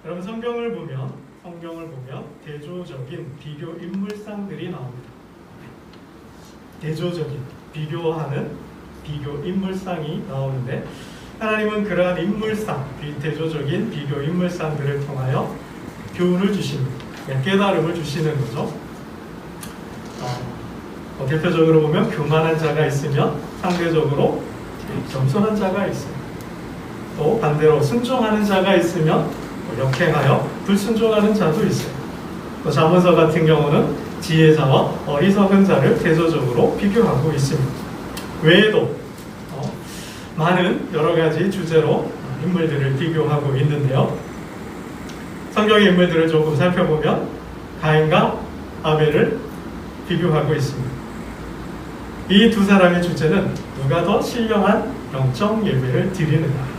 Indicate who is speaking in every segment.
Speaker 1: 여러분 성경을 보면 대조적인 비교 인물상들이 나옵니다. 대조적인 비교하는 비교 인물상이 나오는데 하나님은 그러한 인물상, 대조적인 비교 인물상들을 통하여 교훈을 주십니다. 깨달음을 주시는 거죠. 대표적으로 보면 교만한 자가 있으면 상대적으로 겸손한 자가 있어요. 또 반대로 순종하는 자가 있으면 역행하여 불순종하는 자도 있어요. 또 잠언서 같은 경우는 지혜자와 어리석은 자를 대조적으로 비교하고 있습니다. 외에도 많은 여러 가지 주제로 인물들을 비교하고 있는데요. 성경의 인물들을 조금 살펴보면 가인과 아벨을 비교하고 있습니다. 이 두 사람의 주제는 누가 더 신령한 영적 예배를 드리느냐,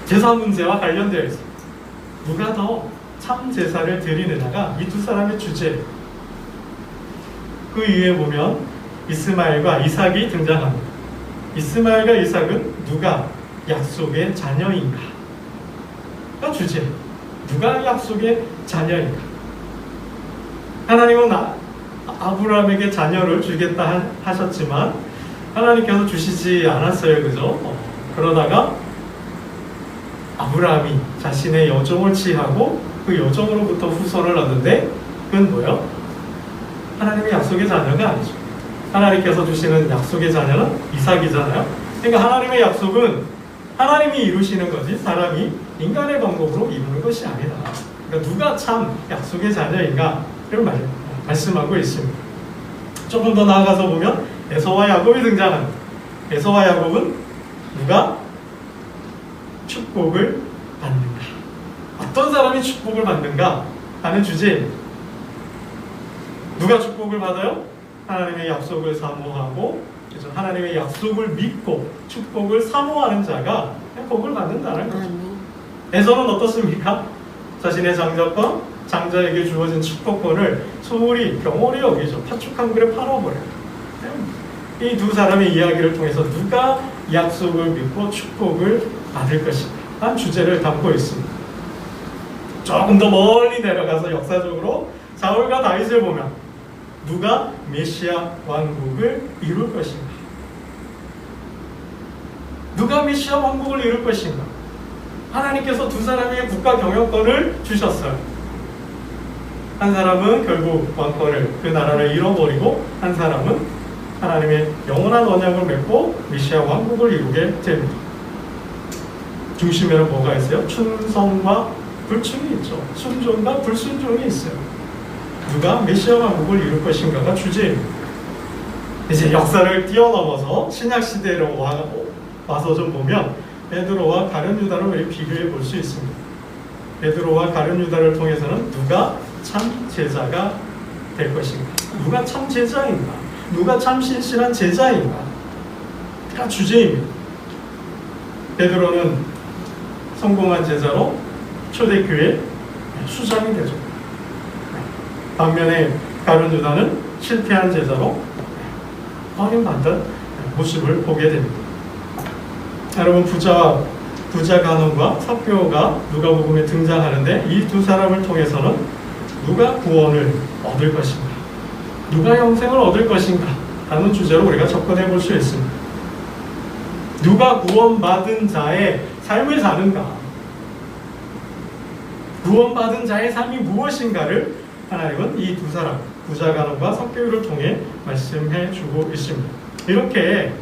Speaker 1: 제사 문제와 관련되어 있습니다. 누가 더 참 제사를 드리느냐가 이 두 사람의 주제예요. 그 위에 보면 이스마엘과 이삭이 등장합니다. 이스마엘과 이삭은 누가 약속의 자녀인가가 주제예요. 누가 약속의 자녀인가? 하나님은 아브라함에게 자녀를 주겠다 하셨지만 하나님께서 주시지 않았어요. 그죠? 그러다가 아브라함이 자신의 여종을 취하고 그 여종으로부터 후손을 얻는데 그건 뭐예요? 하나님의 약속의 자녀가 아니죠. 하나님께서 주시는 약속의 자녀는 이삭이잖아요. 그러니까 하나님의 약속은 하나님이 이루시는 거지 사람이 인간의 방법으로 이루는 것이 아니다. 그러니까 누가 참 약속의 자녀인가를 말씀하고 있습니다. 조금 더 나아가서 보면 에서와 야곱이 등장합니다. 에서와 야곱은 누가 축복을 받는가, 어떤 사람이 축복을 받는가 하는 주제입니다. 누가 축복을 받아요? 하나님의 약속을 사모하고 하나님의 약속을 믿고 축복을 사모하는 자가 복을 받는다는 거죠. 에서는 어떻습니까? 자신의 장자권, 장자에게 주어진 축복권을 소홀히 병홀히 여기죠. 팥죽 한 그릇 팔아버려요. 이 두 사람의 이야기를 통해서 누가 약속을 믿고 축복을 받을 것인가 한 주제를 담고 있습니다. 조금 더 멀리 내려가서 역사적으로 사울과 다윗을 보면 누가 메시아 왕국을 이룰 것인가, 누가 메시아 왕국을 이룰 것인가. 하나님께서 두 사람에게 국가 경영권을 주셨어요. 한 사람은 결국 왕권을, 그 나라를 잃어버리고 한 사람은 하나님의 영원한 언약을 맺고 메시아 왕국을 이루게 됩니다. 중심에는 뭐가 있어요? 충성과 불충이 있죠. 순종과 불순종이 있어요. 누가 메시아 왕국을 이룰 것인가가 주제입니다. 이제 역사를 뛰어넘어서 신약 시대로 와서 좀 보면 베드로와 가룟 유다를 우리 비교해 볼 수 있습니다. 베드로와 가룟 유다를 통해서는 누가 참 제자가 될 것인가, 누가 참 제자인가, 누가 참 신실한 제자인가가 주제입니다. 베드로는 성공한 제자로 초대교회 수장이 되죠. 반면에 가룟 유다는 실패한 제자로 버림받은 모습을 보게 됩니다. 여러분, 부자 간원과 삭개오가 누가복음에 등장하는데 이 두 사람을 통해서는 누가 구원을 얻을 것인가, 누가 영생을 얻을 것인가 하는 주제로 우리가 접근해 볼 수 있습니다. 누가 구원받은 자의 삶을 사는가, 구원받은 자의 삶이 무엇인가를 하나님은 이 두 사람, 부자 간원과 삭개오를 통해 말씀해 주고 있습니다. 이렇게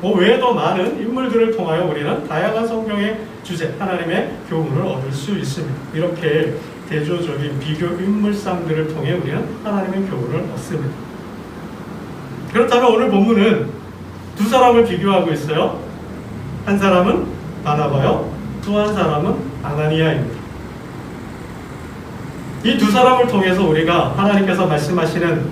Speaker 1: 외에도 많은 인물들을 통하여 우리는 다양한 성경의 주제, 하나님의 교훈을 얻을 수 있습니다. 이렇게 대조적인 비교 인물상들을 통해 우리는 하나님의 교훈을 얻습니다. 그렇다면 오늘 본문은 두 사람을 비교하고 있어요. 한 사람은 바나바요, 또 한 사람은 아나니아입니다. 이 두 사람을 통해서 우리가 하나님께서 말씀하시는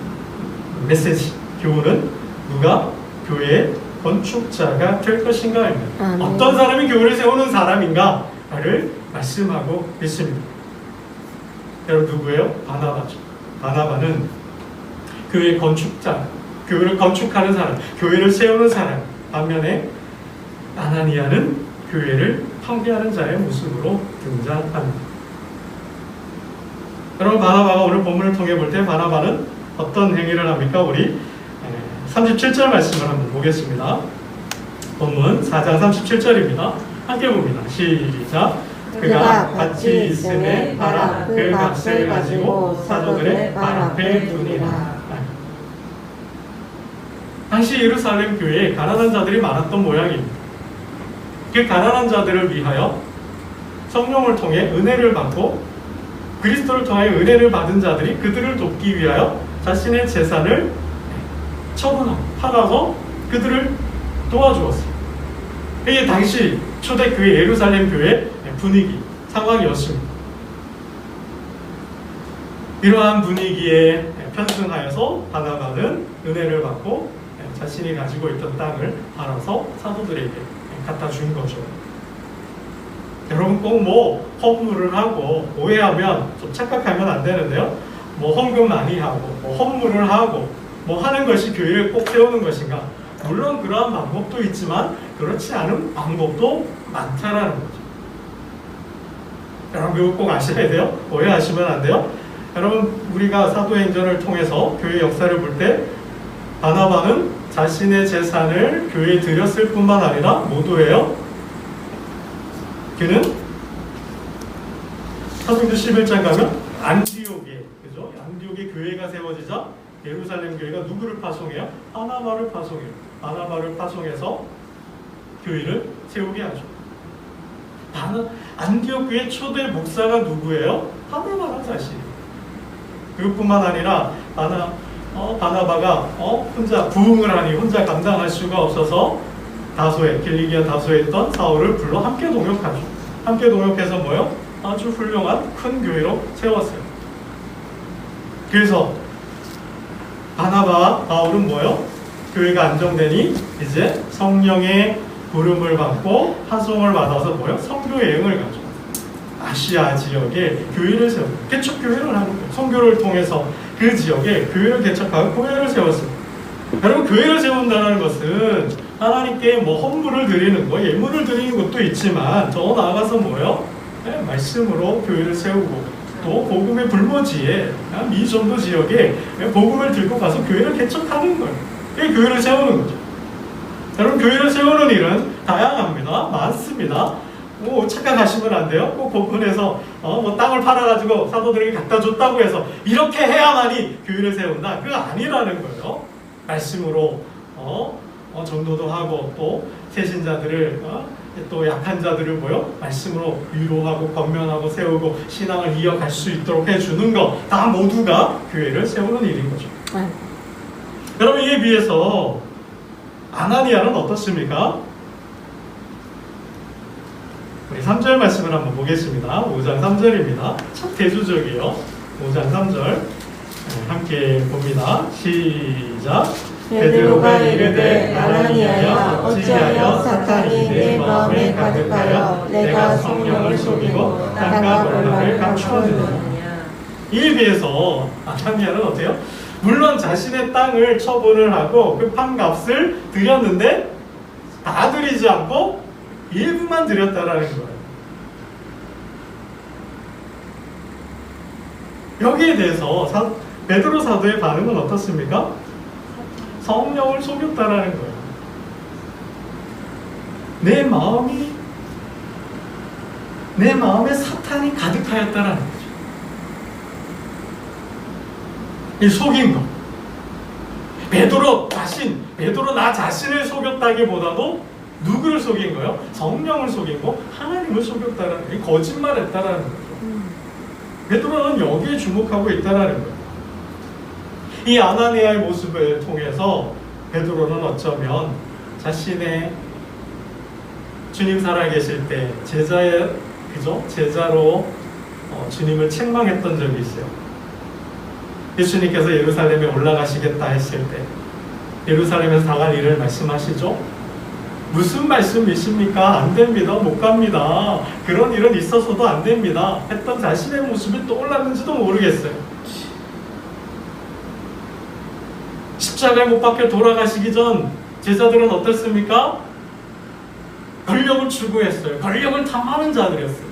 Speaker 1: 메시지, 교훈은 누가 교회의 건축자가 될 것인가입니다. 어떤 사람이 교회를 세우는 사람인가를 말씀하고 있습니다. 여러분, 누구예요? 바나바죠. 바나바는 교회의 건축자, 교회를 건축하는 사람, 교회를 세우는 사람. 반면에 아나니아는 교회를 파괴하는 자의 모습으로 등장합니다. 여러분, 바나바가 오늘 본문을 통해 볼 때 바나바는 어떤 행위를 합니까? 우리 37절 말씀을 한번 보겠습니다. 본문 4장 37절입니다. 함께 봅니다. 시작. 그가 같이 있음에 바라 그 값을 가지고 사도들의 발 앞에 두니라. 당시 예루살렘 교회에 가난한 자들이 많았던 모양입니다. 그 가난한 자들을 위하여 성령을 통해 은혜를 받고 그리스도를 통해 은혜를 받은 자들이 그들을 돕기 위하여 자신의 재산을 처분하고 팔아서 그들을 도와주었어요. 이게 당시 초대 그 예루살렘 교회의 분위기, 상황이었습니다. 이러한 분위기에 편승하여서 바나바는 은혜를 받고 자신이 가지고 있던 땅을 팔아서 사도들에게 갖다 준 거죠. 여러분, 꼭 뭐 헌물을 하고 오해하면 좀 착각하면 안 되는데요. 뭐 헌금 많이 하고 뭐 헌물을 하고 뭐 하는 것이 교회를 꼭 세우는 것인가? 물론 그러한 방법도 있지만 그렇지 않은 방법도 많다라는 거죠. 여러분, 그거 꼭 아셔야 돼요. 오해하시면 안 돼요. 여러분, 우리가 사도행전을 통해서 교회 역사를 볼 때 바나바는 자신의 재산을 교회에 드렸을 뿐만 아니라 뭐도해요? 그는 사도행전 11장 가면 안디옥에, 그죠? 안디옥에 교회가 세워지자 예루살렘 교회가 누구를 파송해요? 바나바를 파송해요. 바나바를 파송해서 교회를 세우게 하죠. 안디옥 교회 초대 목사가 누구예요? 바나바가 자신이에요. 그것뿐만 아니라 바나바가 혼자 부흥을 하니 혼자 감당할 수가 없어서 길리기아 다소에 있던 사울을 불러 함께 동역하죠. 함께 동역해서 뭐요? 아주 훌륭한 큰 교회로 세웠어요. 그래서 바나바와 바울은 뭐요? 교회가 안정되니 이제 성령의 부름을 받고 파송을 받아서 뭐요? 선교 여행을 가죠. 아시아 지역에 교회를 세우고 개척 교회를 하는 거예요. 선교를 통해서 그 지역에 교회를 개척하고 교회를 세웠어요. 여러분, 교회를 세운다는 것은 하나님께 뭐 헌물을 드리는 거, 예물을 드리는 것도 있지만 더 나아가서 뭐요? 말씀으로 교회를 세우고 또 복음의 불모지에 미전도 지역에 복음을 들고 가서 교회를 개척하는 거예요. 그게 교회를 세우는 거죠. 여러분, 교회를 세우는 일은 다양합니다. 많습니다. 뭐 착각하시면 안 돼요. 꼭 복음에서 뭐 땅을 팔아가지고 사도들에게 갖다 줬다고 해서 이렇게 해야만이 교회를 세운다. 그거 아니라는 거예요. 말씀으로 전도도 하고 또 세신자들을 또 약한 자들을 뭐요? 말씀으로 위로하고 권면하고 세우고 신앙을 이어갈 수 있도록 해주는 거 다 모두가 교회를 세우는 일인 거죠. 여러분, 이에 비해서 아나니아는 어떻습니까? 우리 3절 말씀을 한번 보겠습니다. 5장 3절입니다. 참 대조적이에요. 5장 3절 함께 봅니다. 시작.
Speaker 2: 베드로가 이르되 아나니아야 어찌하여 사탄이 내 마음에 가득하여 내가 성령을 속이고 땅과 권력을 감추었느냐.
Speaker 1: 이에 비해서 아나니아는 어때요? 물론 자신의 땅을 처분을 하고 그 판값을 드렸는데 다 드리지 않고 일부만 드렸다라는 거예요. 여기에 대해서 베드로 사도의 반응은 어떻습니까? 성령을 속였다라는 거예요. 내 마음에 사탄이 가득하였다라는 거죠. 이 속인 거. 베드로 나 자신을 속였다기보다도 누구를 속인 거예요? 성령을 속인 거, 하나님을 속였다라는 거예요. 거짓말했다라는 거죠. 베드로는 여기에 주목하고 있다라는 거예요. 이 아나니아의 모습을 통해서 베드로는 어쩌면 자신의 주님 살아계실 때 제자로 주님을 책망했던 적이 있어요. 예수님께서 예루살렘에 올라가시겠다 했을 때 예루살렘에서 당할 일을 말씀하시죠. 무슨 말씀이십니까? 안 됩니다. 못 갑니다. 그런 일은 있어서도 안 됩니다. 했던 자신의 모습이 떠올랐는지도 모르겠어요. 십자가에 못 박혀 돌아가시기 전 제자들은 어땠습니까? 권력을 추구했어요. 권력을 탐하는 자들이었어요.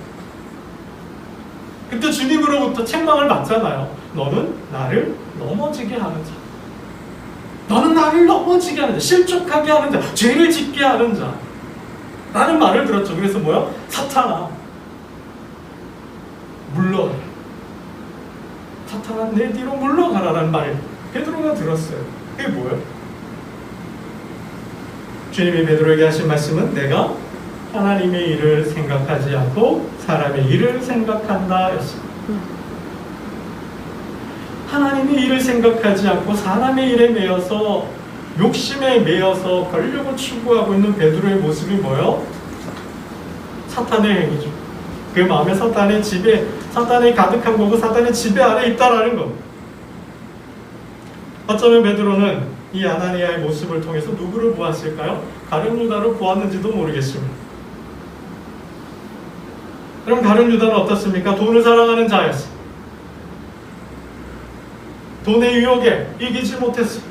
Speaker 1: 그때 주님으로부터 책망을 받잖아요. 너는 나를 넘어지게 하는 자. 너는 나를 넘어지게 하는 자, 실족하게 하는 자, 죄를 짓게 하는 자 라는 말을 들었죠. 그래서 뭐요? 사탄아 물러가라. 사탄아 내 뒤로 물러가라라는 말 베드로가 들었어요. 그게 뭐예요? 주님이 베드로에게 하신 말씀은 내가 하나님의 일을 생각하지 않고 사람의 일을 생각한다 였습니다. 하나님의 일을 생각하지 않고 사람의 일에 매여서 욕심에 매여서 권력을 추구하고 있는 베드로의 모습이 뭐예요? 사탄의 행위죠. 그 마음에 사탄의 지배, 사탄이 가득한 거고 사탄의 지배 아래 있다라는 겁니다. 어쩌면 베드로는 이 아나니아의 모습을 통해서 누구를 보았을까요? 가룟 유다를 보았는지도 모르겠습니다. 그럼 가룟 유다는 어떻습니까? 돈을 사랑하는 자였습니다. 돈의 유혹에 이기지 못했어요.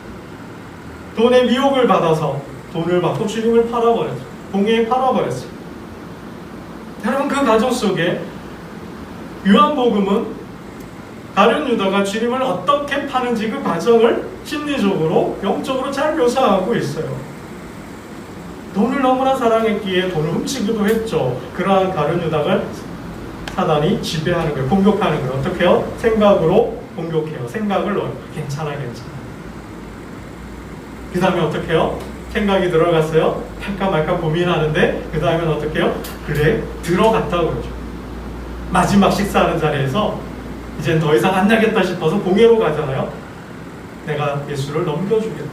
Speaker 1: 돈의 미혹을 받아서 돈을 받고 주님을 팔아버렸어요. 공예에 팔아버렸어요. 여러분 그 가정 속에 요한복음은 가룟 유다가 주님을 어떻게 파는지 그 과정을 심리적으로 영적으로 잘 묘사하고 있어요. 돈을 너무나 사랑했기에 돈을 훔치기도 했죠. 그러한 가룟 유다를 사단이 지배하는 거예요. 공격하는 거예요. 어떻게 해요? 생각으로 공격해요. 생각을 넣어요. 괜찮아. 그 다음에 어떻게 해요? 생각이 들어갔어요. 할까 말까 고민하는데 그 다음엔 어떻게 해요? 그래 들어갔다고 그러죠. 마지막 식사하는 자리에서 이젠 더 이상 안 나겠다 싶어서 공회로 가잖아요. 내가 예수를 넘겨주겠다.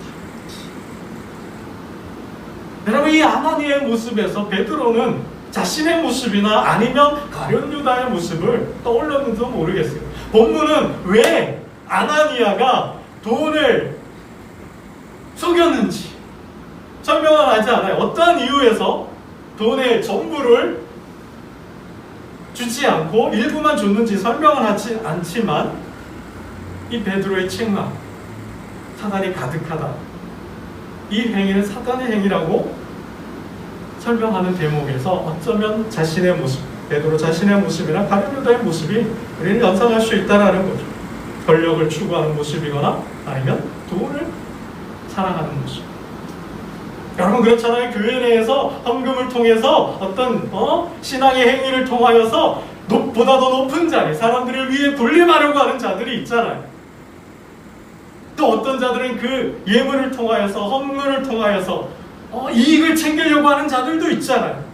Speaker 1: 여러분 이 아나니아의 모습에서 베드로는 자신의 모습이나 아니면 가룟 유다의 모습을 떠올렸는지도 모르겠어요. 본문은 왜 아나니아가 돈을 속였는지 설명을 하지 않아요. 어떠한 이유에서 돈의 전부를 주지 않고 일부만 줬는지 설명을 하지 않지만 이 베드로의 책망, 사단이 가득하다. 이 행위는 사단의 행위라고 설명하는 대목에서 어쩌면 자신의 모습, 베드로 자신의 모습이나 가룟 유다의 모습이 우리는 연상할 수 있다는 거죠. 권력을 추구하는 모습이거나 아니면 돈을 사랑하는 모습. 여러분 그렇잖아요. 교회 내에서 헌금을 통해서 어떤 신앙의 행위를 통하여서 보다 더 높은 자리, 사람들을 위해 군림하려고 하는 자들이 있잖아요. 또 어떤 자들은 그 예물을 통하여서 헌금을 통하여서 이익을 챙기려고 하는 자들도 있잖아요.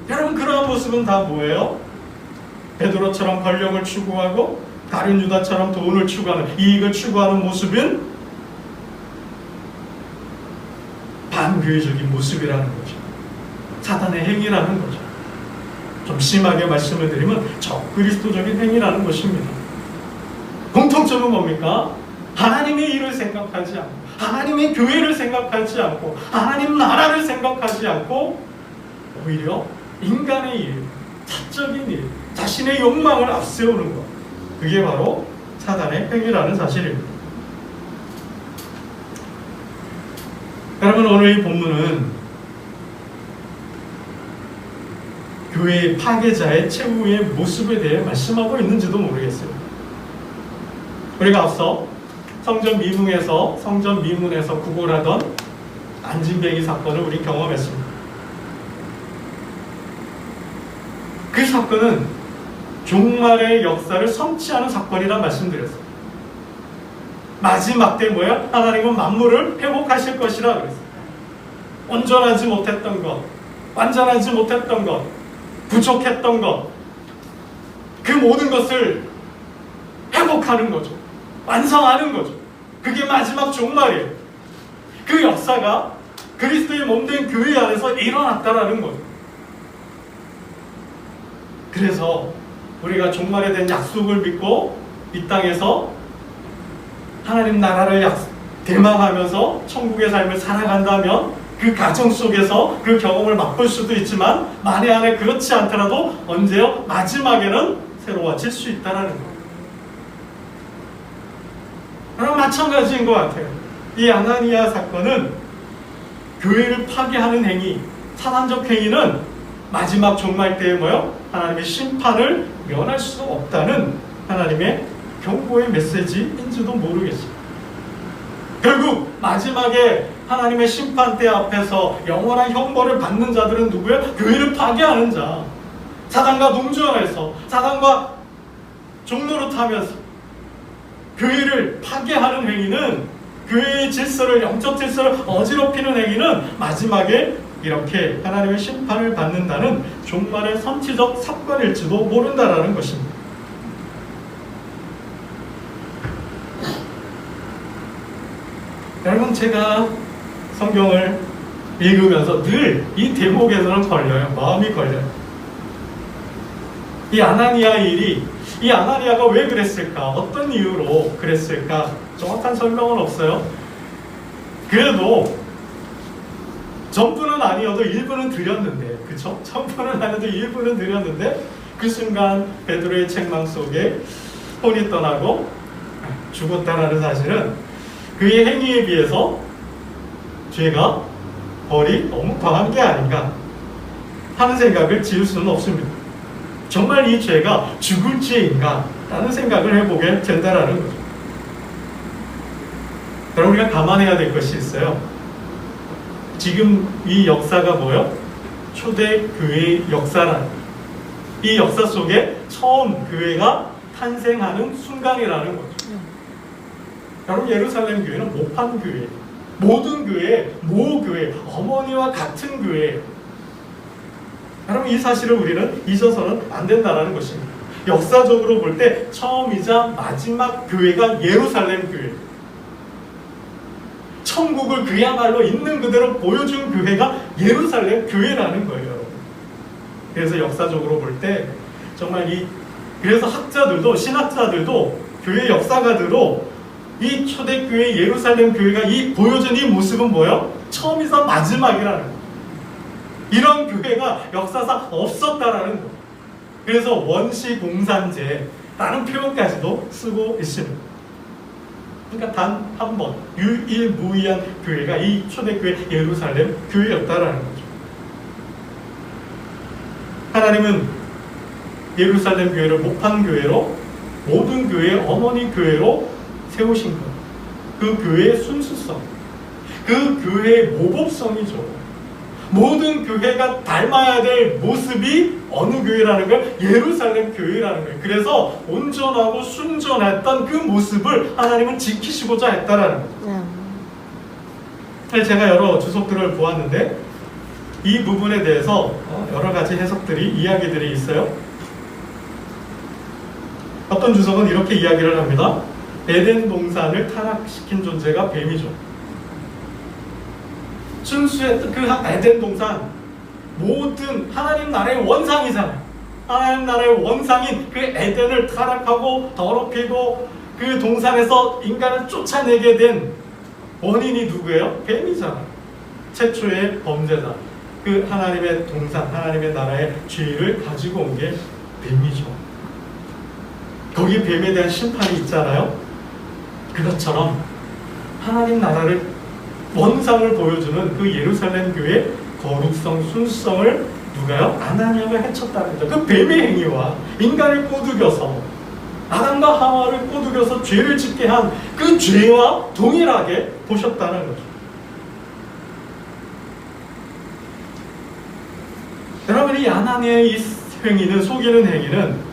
Speaker 1: 여러분 그러한 모습은 다 뭐예요? 베드로처럼 권력을 추구하고 가룟 유다처럼 돈을 추구하는, 이익을 추구하는 모습은 반교회적인 모습이라는 거죠. 사단의 행위라는 거죠. 좀 심하게 말씀을 드리면 적그리스도적인 행위라는 것입니다. 공통점은 뭡니까? 하나님의 일을 생각하지 않고, 하나님의 교회를 생각하지 않고, 하나님 나라를 생각하지 않고 오히려 인간의 일, 사적인 일, 자신의 욕망을 앞세우는 것, 그게 바로 사단의 행위라는 사실입니다. 여러분 오늘 이 본문은 교회의 파괴자의 최후의 모습에 대해 말씀하고 있는지도 모르겠어요. 우리가 앞서 성전 미문에서 구걸하던 안진뱅이 사건을 우리 경험했습니다. 그 사건은 종말의 역사를 성취하는 사건이라 말씀드렸어요. 마지막 때 뭐야? 하나님은 만물을 회복하실 것이라 그랬어요. 온전하지 못했던 것, 완전하지 못했던 것, 부족했던 것, 그 모든 것을 회복하는 거죠. 완성하는 거죠. 그게 마지막 종말이에요. 그 역사가 그리스도의 몸된 교회 안에서 일어났다라는 거죠. 그래서 우리가 종말에 대한 약속을 믿고 이 땅에서 하나님 나라를 대망하면서 천국의 삶을 살아간다면 그 가정 속에서 그 경험을 맛볼 수도 있지만 만에 안에 그렇지 않더라도 언제요? 마지막에는 새로워질 수 있다는 거예요. 그럼 마찬가지인 것 같아요. 이 아나니아 사건은 교회를 파괴하는 행위, 사단적 행위는 마지막 종말 때에 뭐요? 하나님의 심판을 면할 수 없다는 하나님의 경고의 메시지인지도 모르겠어요. 결국 마지막에 하나님의 심판대 앞에서 영원한 형벌을 받는 자들은 누구예요? 교회를 파괴하는 자, 사단과 농주하면서 사단과 종노릇하면서 교회를 파괴하는 행위는, 교회의 질서를, 영적 질서를 어지럽히는 행위는 마지막에 이렇게 하나님의 심판을 받는다는 종말의 선지적 사건일지도 모른다라는 것입니다. 여러분, 제가 성경을 읽으면서 늘 이 대목에서는 걸려요. 마음이 걸려요. 이 아나니아의 일이, 이 아나니아가 왜 그랬을까? 어떤 이유로 그랬을까? 정확한 설명은 없어요. 그래도 전부는 아니어도 일부는 드렸는데, 그쵸? 전부는 아니어도 일부는 드렸는데 그 순간 베드로의 책망 속에 혼이 떠나고 죽었다라는 사실은 그의 행위에 비해서 죄가 벌이 너무 과한 게 아닌가 하는 생각을 지을 수는 없습니다. 정말 이 죄가 죽을 죄인가 라는 생각을 해보게 된다라는 거죠. 여러분, 우리가 감안해야 될 것이 있어요. 지금 이 역사가 뭐예요? 초대교회의 역사란, 이 역사 속에 처음 교회가 탄생하는 순간이라는 거죠. 여러분, 예루살렘 교회는 모판 교회, 모든 교회, 모교회, 어머니와 같은 교회. 여러분, 이 사실을 우리는 잊어서는 안 된다는 것입니다. 역사적으로 볼 때 처음이자 마지막 교회가 예루살렘 교회, 천국을 그야말로 있는 그대로 보여준 교회가 예루살렘 교회라는 거예요, 여러분. 그래서 역사적으로 볼 때 정말 그래서 학자들도, 신학자들도, 교회 역사가들도 이 초대교회 예루살렘 교회가 보여준 이 모습은 뭐예요? 처음이자 마지막이라는 거예요. 이런 교회가 역사상 없었다라는 거예요. 그래서 원시공산제라는 표현까지도 쓰고 있습니다. 그러니까 단 한 번 유일무이한 교회가 이 초대교회 예루살렘 교회였다라는 거죠. 하나님은 예루살렘 교회를 모판 교회로, 모든 교회의 어머니 교회로 세우신 것. 그 교회의 순수성, 그 교회의 모범성이죠. 모든 교회가 닮아야 될 모습이 어느 교회라는 걸? 예루살렘 교회라는 거예요. 그래서 온전하고 순전했던 그 모습을 하나님은 지키시고자 했다라는 거죠. 제가 여러 주석들을 보았는데 이 부분에 대해서 여러 가지 해석들이, 이야기들이 있어요. 어떤 주석은 이렇게 이야기를 합니다. 에덴 동산을 타락시킨 존재가 뱀이죠. 순수했던 그 에덴 동산, 모든 하나님 나라의 원상이잖아요. 하나님 나라의 원상인 그 에덴을 타락하고 더럽히고 그 동산에서 인간을 쫓아내게 된 원인이 누구예요? 뱀이잖아요. 최초의 범죄자, 그 하나님의 동산, 하나님의 나라의 죄를 가지고 온 게 뱀이죠. 거기 뱀에 대한 심판이 있잖아요. 그것처럼 하나님 나라를, 원상을 보여주는 그 예루살렘 교회의 거룩성, 순수성을 누가요? 아나니아가 해쳤다는 거죠. 그 뱀의 행위와 인간을 꼬드겨서, 아담과 하와를 꼬드겨서 죄를 짓게 한 그 죄와 동일하게 보셨다는 거죠. 여러분, 이 아나니아의 이 행위는, 속이는 행위는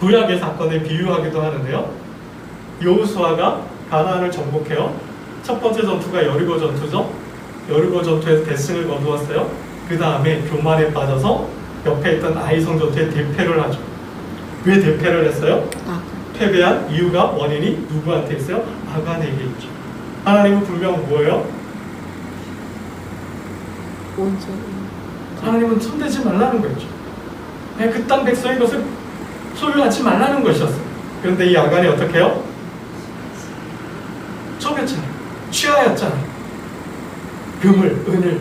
Speaker 1: 구약의 사건에 비유하기도 하는데요. 여호수아가 가나안을 정복해요. 첫 번째 전투가 여리고 전투죠. 여리고 전투에서 대승을 거두었어요. 그 다음에 교만에 빠져서 옆에 있던 아이성 전투에 대패를 하죠. 왜 대패를 했어요? 패배한 이유가, 원인이 누구한테 있어요? 아간에게 있죠. 하나님은 분명 뭐예요? 하나님은 손대지 말라는 거였죠. 그 땅 백성의 것을 소유하지 말라는 것이었어요. 그런데 이 아간이 어떻게 해요? 속였잖아요. 취하였잖아요. 금을, 은을,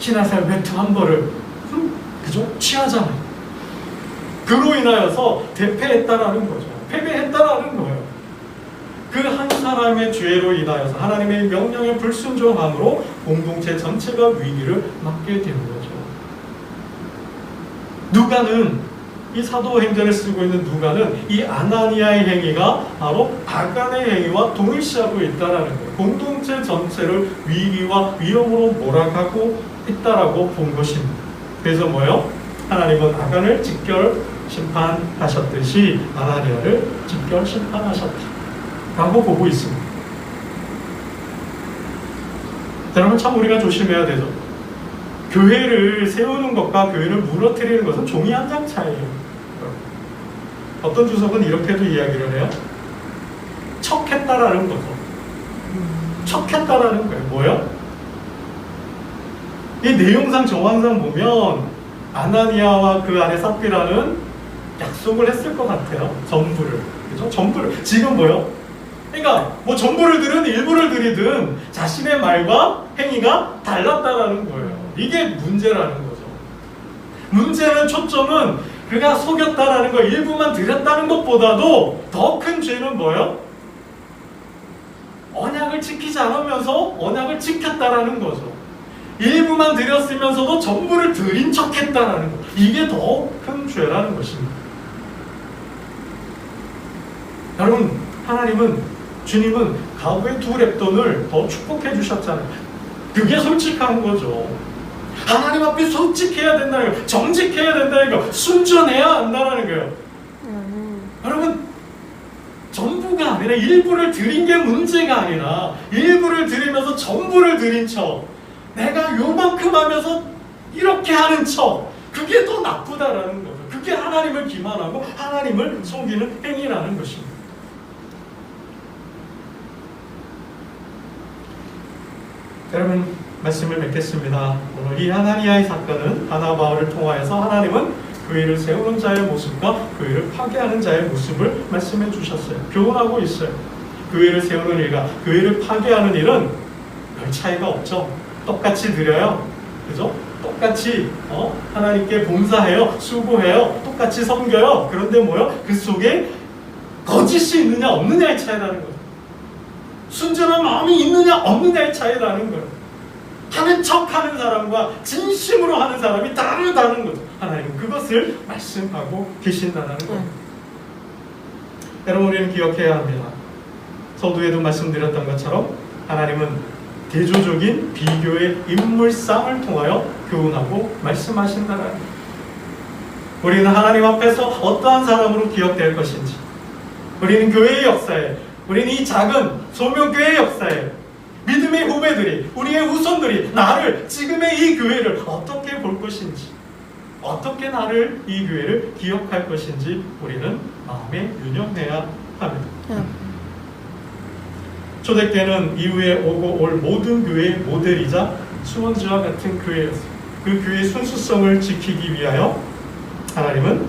Speaker 1: 신하살, 외투 한 벌을, 그죠? 취하잖아요. 그로 인하여서 대패했다라는 거죠. 패배했다라는 거예요. 그 한 사람의 죄로 인하여서 하나님의 명령에 불순종함으로 공동체 전체가 위기를 맞게 되는 거죠. 누가는 이 사도행전을 쓰고 있는 누가는 이 아나니아의 행위가 바로 아간의 행위와 동일시하고 있다라는 거예요. 공동체 전체를 위기와 위험으로 몰아가고 있다라고 본 것입니다. 그래서 뭐요? 하나님은 아간을 직결 심판하셨듯이 아나니아를 직결 심판하셨다라고 보고 있습니다. 여러분 참 우리가 조심해야 되죠. 교회를 세우는 것과 교회를 무너뜨리는 것은 종이 한 장 차이예요. 어떤 주석은 이렇게도 이야기를 해요. 척했다라는 거죠. 척했다라는 거예요. 뭐요? 이 내용상 정황상 보면 아나니아와 그 안에 삽비라는 약속을 했을 것 같아요. 전부를. 그죠? 전부를. 지금 뭐요? 그러니까 뭐 전부를 들은 일부를 들이든 자신의 말과 행위가 달랐다라는 거예요. 이게 문제라는 거죠. 문제는 초점은 그가 속였다라는 거 일부만 드렸다는 것보다도 더 큰 죄는 뭐예요? 언약을 지키지 않으면서 언약을 지켰다라는 거죠. 일부만 드렸으면서도 전부를 드린 척했다라는 거. 이게 더 큰 죄라는 것입니다. 여러분, 하나님은 주님은 가구의 2랩돈을 더 축복해 주셨잖아요. 그게 솔직한 거죠. 하나님 앞에 솔직해야 된다는 거예요. 정직해야 된다는 거예요. 순전해야 한다는 거예요. 여러분, 전부가 아니라 일부를 드린 게 문제가 아니라 일부를 드리면서 전부를 드린 척, 내가 요만큼 하면서 이렇게 하는 척, 그게 더 나쁘다라는 거죠. 그게 하나님을 기만하고 하나님을 속이는 행위라는 것입니다. 여러분, 말씀을 맺겠습니다. 오늘 이 하나니아의 사건은 바나바를 통하여서 하나님은 교회를 세우는 자의 모습과 교회를 파괴하는 자의 모습을 말씀해 주셨어요. 교훈하고 있어요. 교회를 세우는 일과 교회를 파괴하는 일은 별 차이가 없죠. 똑같이 드려요. 그죠? 똑같이 하나님께 봉사해요. 수고해요. 똑같이 섬겨요. 그런데 뭐요? 그 속에 거짓이 있느냐 없느냐의 차이라는 거예요. 순전한 마음이 있느냐 없느냐의 차이라는 거예요. 하는 척하는 사람과 진심으로 하는 사람이 다르다는 거죠. 하나님은 그것을 말씀하고 계신다는 거예요. 여러분, 우리는 기억해야 합니다. 서두에도 말씀드렸던 것처럼 하나님은 대조적인 비교의 인물상을 통하여 교훈하고 말씀하신다는 거예요. 우리는 하나님 앞에서 어떠한 사람으로 기억될 것인지, 우리는 교회의 역사에, 우리는 이 작은 소명교회의 역사에 믿음의 후배들이, 우리의 후손들이 나를, 지금의 이 교회를 어떻게 볼 것인지, 어떻게 나를, 이 교회를 기억할 것인지 우리는 마음에 유념해야 합니다. 초대교회는 이후에 오고 올 모든 교회의 모델이자 수원지와 같은 교회였어요. 그 교회의 순수성을 지키기 위하여 하나님은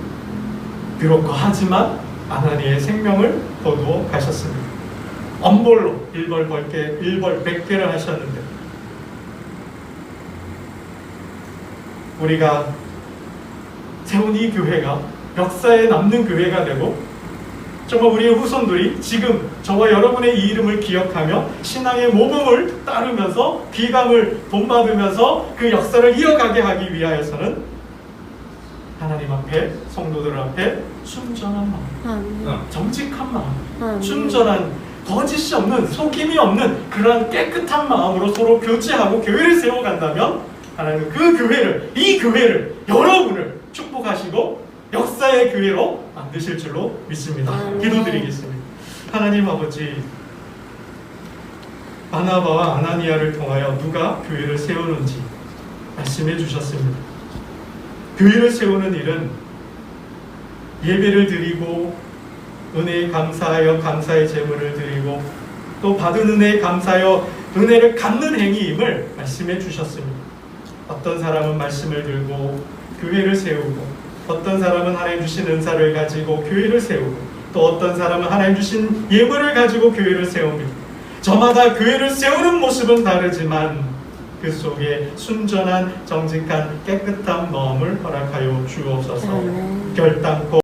Speaker 1: 비록 거하지만 아나니아의 생명을 거두어 가셨습니다. 엄벌로 1벌 10개, 1벌 100개를 하셨는데 우리가 세운 이 교회가 역사에 남는 교회가 되고 정말 우리의 후손들이 지금 저와 여러분의 이 이름을 기억하며 신앙의 모범을 따르면서 귀감을 본받으면서 그 역사를 이어가게 하기 위하여서는 하나님 앞에, 성도들 앞에 순전한 마음, 정직한 마음, 순전한, 거짓이 없는, 속임이 없는 그러한 깨끗한 마음으로 서로 교제하고 교회를 세워간다면 하나님은 그 교회를, 이 교회를, 여러분을 축복하시고 역사의 교회로 만드실 줄로 믿습니다. 기도드리겠습니다. 하나님 아버지, 바나바와 아나니아를 통하여 누가 교회를 세우는지 말씀해 주셨습니다. 교회를 세우는 일은 예배를 드리고 은혜에 감사하여 감사의 제물을 드리고 또 받은 은혜에 감사하여 은혜를 갚는 행위임을 말씀해 주셨습니다. 어떤 사람은 말씀을 들고 교회를 세우고 어떤 사람은 하나님 주신 은사를 가지고 교회를 세우고 또 어떤 사람은 하나님 주신 예물을 가지고 교회를 세웁니다. 저마다 교회를 세우는 모습은 다르지만 그 속에 순전한 정직한 깨끗한 마음을 허락하여 주옵소서. 결단코